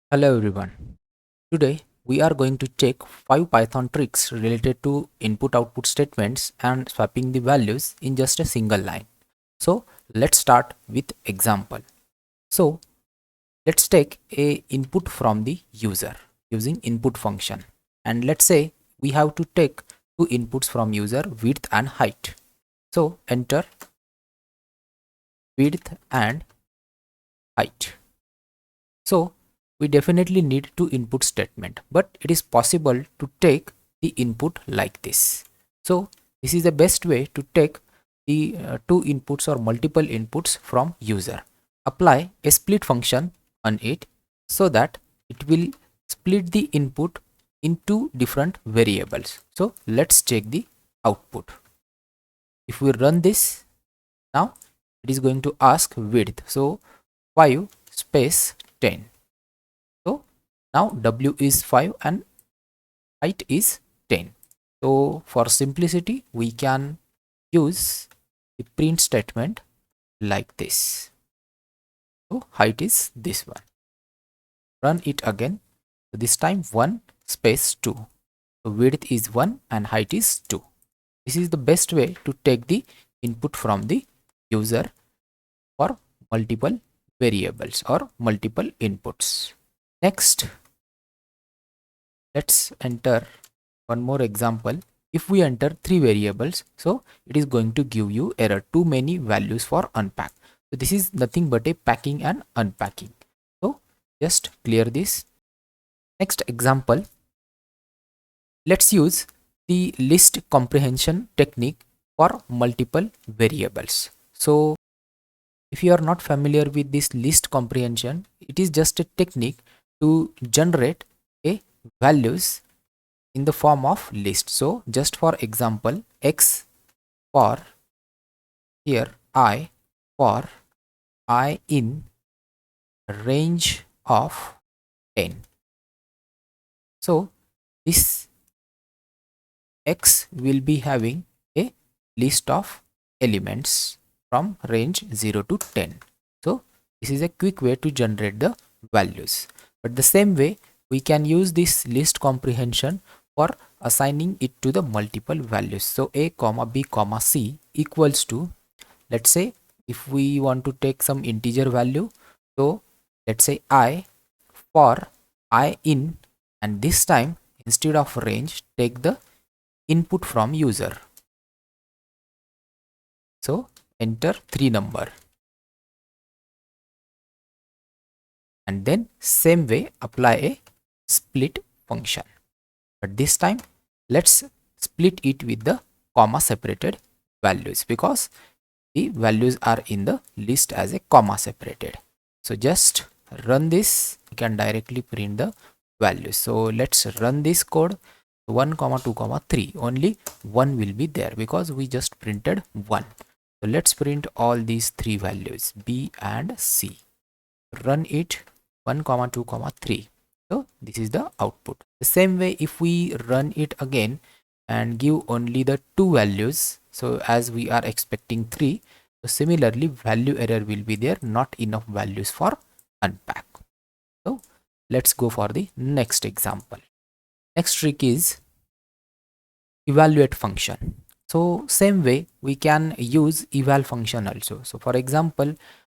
Hello everyone. Today we are going to check 5 Python tricks related to input output statements and swapping the values in just a single line. So let's start with example. So let's take a input from the user using input function, and let's say we have to take two inputs from user, width and height. So enter width and height. So we definitely need two input statement, but it is possible to take the input like this. So this is the best way to take the two inputs or multiple inputs from user. Apply a split function on it so that it will split the input into different variables. So let's check the output. If we run this now, it is going to ask width. So 5 space 10. So now W is 5 and height is 10. So for simplicity, we can use the print statement like this. So height is this one. Run it again. So this time 1 space 2. So width is 1 and height is 2. This is the best way to take the input from the user for multiple variables or multiple inputs. Next, let's enter one more example. If we enter three variables, so it is going to give you error, too many values for unpack. So this is nothing but a packing and unpacking. So just clear this. Next example, let's use the list comprehension technique for multiple variables. So if you are not familiar with this list comprehension, it is just a technique to generate a values in the form of list. So just for example, x for here I for I in range of 10. So this x will be having a list of elements from range 0 to 10. So this is a quick way to generate the values. But the same way we can use this list comprehension for assigning it to the multiple values. So a comma b comma c equals to, let's say if we want to take some integer value, so let's say I for I in, and this time instead of range take the input from user. So enter 3 number, and then same way apply a split function. But this time let's split it with the comma separated values, because the values are in the list as a comma separated. So just run this, you can directly print the values. So let's run this code. 1 comma 2 comma 3, only 1 will be there because we just printed 1. So let's print all these three values b and c. Run it. 1 comma 2 comma 3. So this is the output. The same way if we run it again and give only the two values, so as we are expecting 3, so similarly value error will be there, not enough values for unpack. So let's go for the next example. Next trick is evaluate function. So same way we can use eval function also. So for example,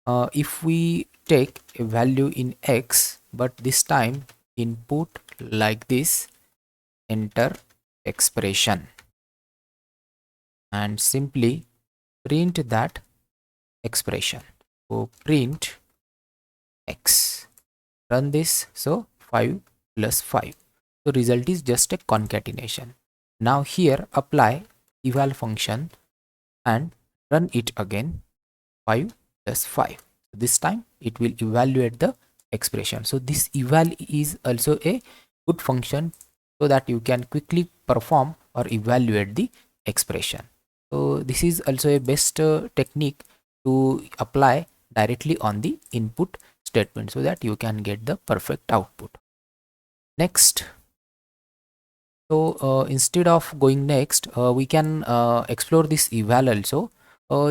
if we take a value in x, but this time input like this, enter expression, and simply print that expression. So print x, run this. So 5 plus 5, so result is just a concatenation. Now here apply eval function and run it again. 5 plus 5, this time it will evaluate the expression. So this eval is also a good function so that you can quickly perform or evaluate the expression. So this is also a best technique to apply directly on the input statement so that you can get the perfect output. Next, so instead of going next, we can explore this eval also.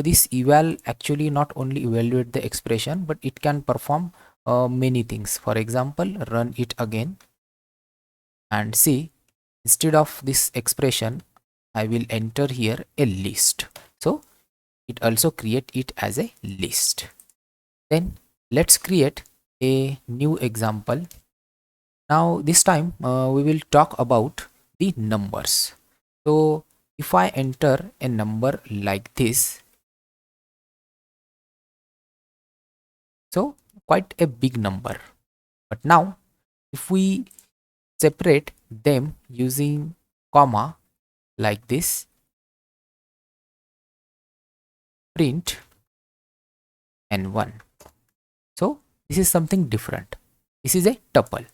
This eval actually not only evaluate the expression, but it can perform many things. For example, run it again and see, instead of this expression I will enter here a list. So it also create it as a list. Then let's create a new example. Now this time we will talk about the numbers. So if I enter a number like this, so quite a big number, but now if we separate them using comma like this, print n1. So this is something different. This is a tuple,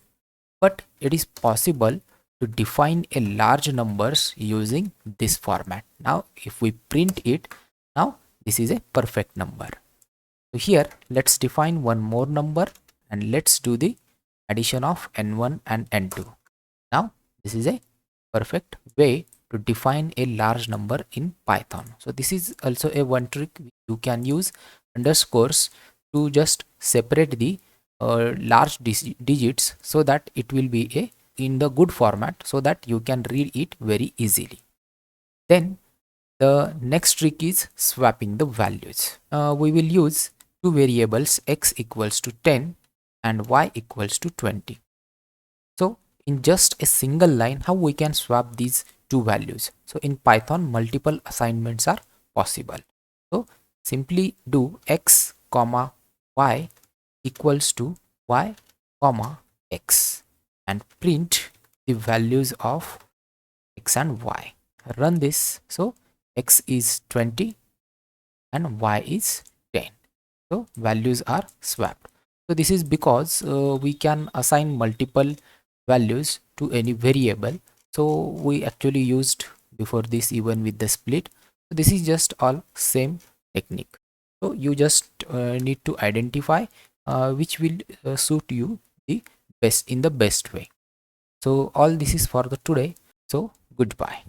but it is possible to define a large numbers using this format. Now if we print it, now this is a perfect number. So here let's define one more number and let's do the addition of n1 and n2. Now this is a perfect way to define a large number in Python. So this is also a one trick. You can use underscores to just separate the large digits so that it will be a in the good format so that you can read it very easily. Then the next trick is swapping the values. We will use two variables, x equals to 10 and y equals to 20. So in just a single line, how we can swap these two values? So in Python, multiple assignments are possible. So simply do x comma y equals to y comma x and print the values of x and y. Run this. So x is 20 and y is 10. So values are swapped. So this is because we can assign multiple values to any variable. So we actually used before this even with the split. So this is just all same technique. So you just need to identify which will suit you the best in the best way. So all this is for the today. So goodbye.